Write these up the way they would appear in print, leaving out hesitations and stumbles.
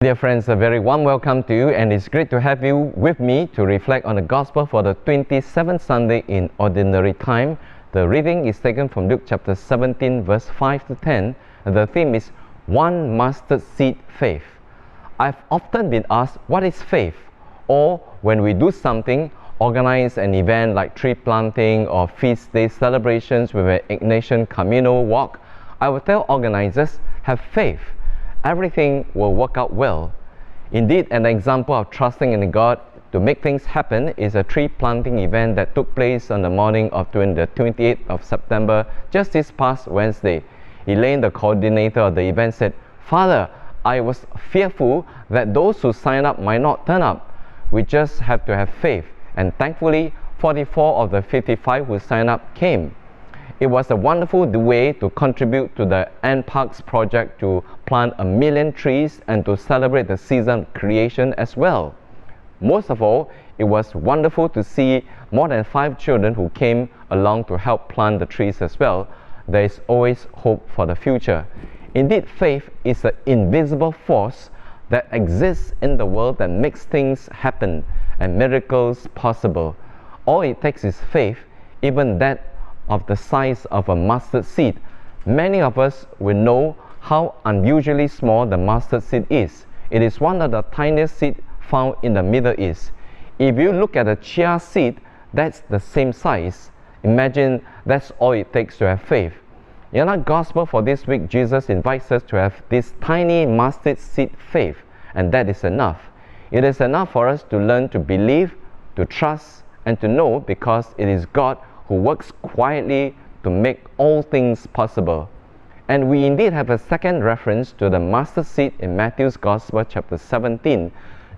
Dear friends, a very warm welcome to you, and it's great to have you with me to reflect on the Gospel for the 27th Sunday in Ordinary Time. The reading is taken from Luke chapter 17, verse 5 to 10. The theme is One Mustard Seed Faith. I've often been asked, what is faith? Or when we do something, organize an event like tree planting or feast day celebrations with an Ignatian communal walk, I will tell organizers, have faith. Everything will work out well. Indeed, an example of trusting in God to make things happen is a tree planting event that took place on the morning of the 28th of September, just this past Wednesday. Elaine, the coordinator of the event, said, "Father, I was fearful that those who sign up might not turn up. We just have to have faith." And thankfully, 44 of the 55 who signed up came. It was a wonderful way to contribute to the Ant Parks project to plant 1 million trees and to celebrate the season of creation as well. Most of all, it was wonderful to see more than 5 children who came along to help plant the trees as well. There is always hope for the future. Indeed, faith is an invisible force that exists in the world that makes things happen and miracles possible. All it takes is faith, even that of the size of a mustard seed. Many of us will know how unusually small the mustard seed is. It is one of the tiniest seeds found in the Middle East. If you look at a chia seed, that's the same size. Imagine that's all it takes to have faith. In our gospel for this week, Jesus invites us to have this tiny mustard seed faith, and that is enough. It is enough for us to learn to believe, to trust, and to know, because it is God who works quietly to make all things possible. And we indeed have a second reference to the mustard seed in Matthew's Gospel, chapter 17.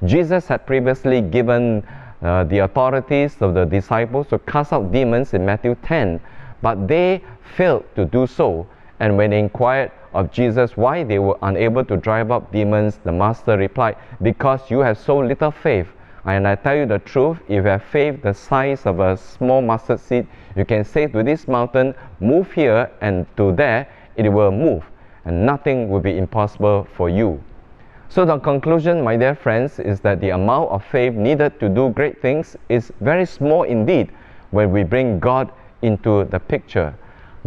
Jesus had previously given the authorities of the disciples to cast out demons in Matthew 10, but they failed to do so. And when they inquired of Jesus why they were unable to drive out demons, the master replied, "Because you have so little faith. And I tell you the truth, if you have faith the size of a small mustard seed, you can say to this mountain, move here, and to there, it will move, and nothing will be impossible for you." So the conclusion, my dear friends, is that the amount of faith needed to do great things is very small indeed when we bring God into the picture.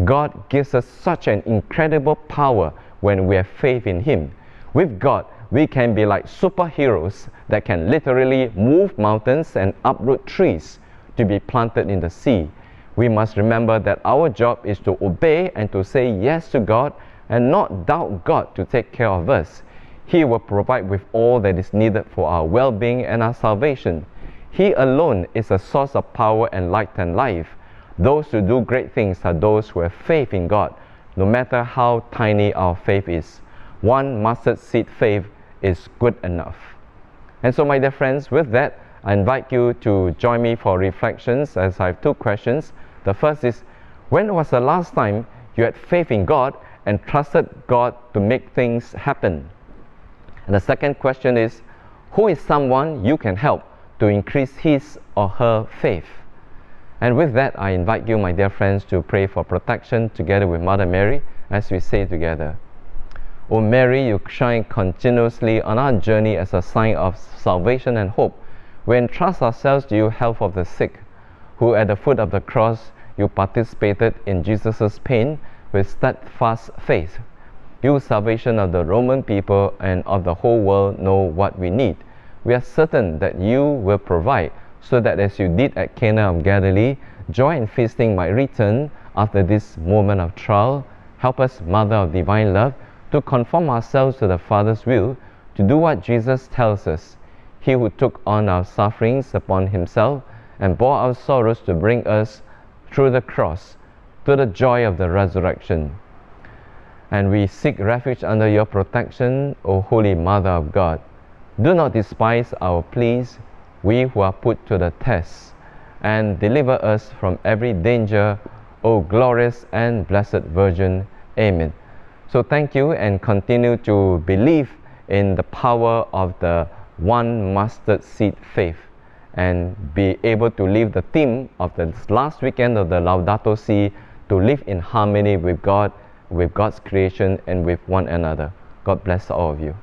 God gives us such an incredible power when we have faith in Him. With God, we can be like superheroes that can literally move mountains and uproot trees to be planted in the sea. We must remember that our job is to obey and to say yes to God and not doubt God to take care of us. He will provide with all that is needed for our well-being and our salvation. He alone is a source of power and light and life. Those who do great things are those who have faith in God, no matter how tiny our faith is. One mustard seed faith is good enough. And so, my dear friends, with that, I invite you to join me for reflections, as I have 2 questions. The first is, when was the last time you had faith in God and trusted God to make things happen? And the second question is, who is someone you can help to increase his or her faith? And with that, I invite you, my dear friends, to pray for protection together with Mother Mary as we say together. O Mary, you shine continuously on our journey as a sign of salvation and hope. We entrust ourselves to you, health of the sick, who at the foot of the cross you participated in Jesus' pain with steadfast faith. You, salvation of the Roman people and of the whole world, know what we need. We are certain that you will provide, so that as you did at Cana of Galilee, joy and feasting might return after this moment of trial. Help us, Mother of Divine Love, to conform ourselves to the Father's will, to do what Jesus tells us. He who took on our sufferings upon Himself and bore our sorrows to bring us through the cross to the joy of the resurrection. And we seek refuge under your protection, O Holy Mother of God. Do not despise our pleas, we who are put to the test, and deliver us from every danger, O glorious and blessed Virgin. Amen. So thank you, and continue to believe in the power of the one mustard seed faith, and be able to live the theme of the last weekend of the Laudato Si, to live in harmony with God, with God's creation, and with one another. God bless all of you.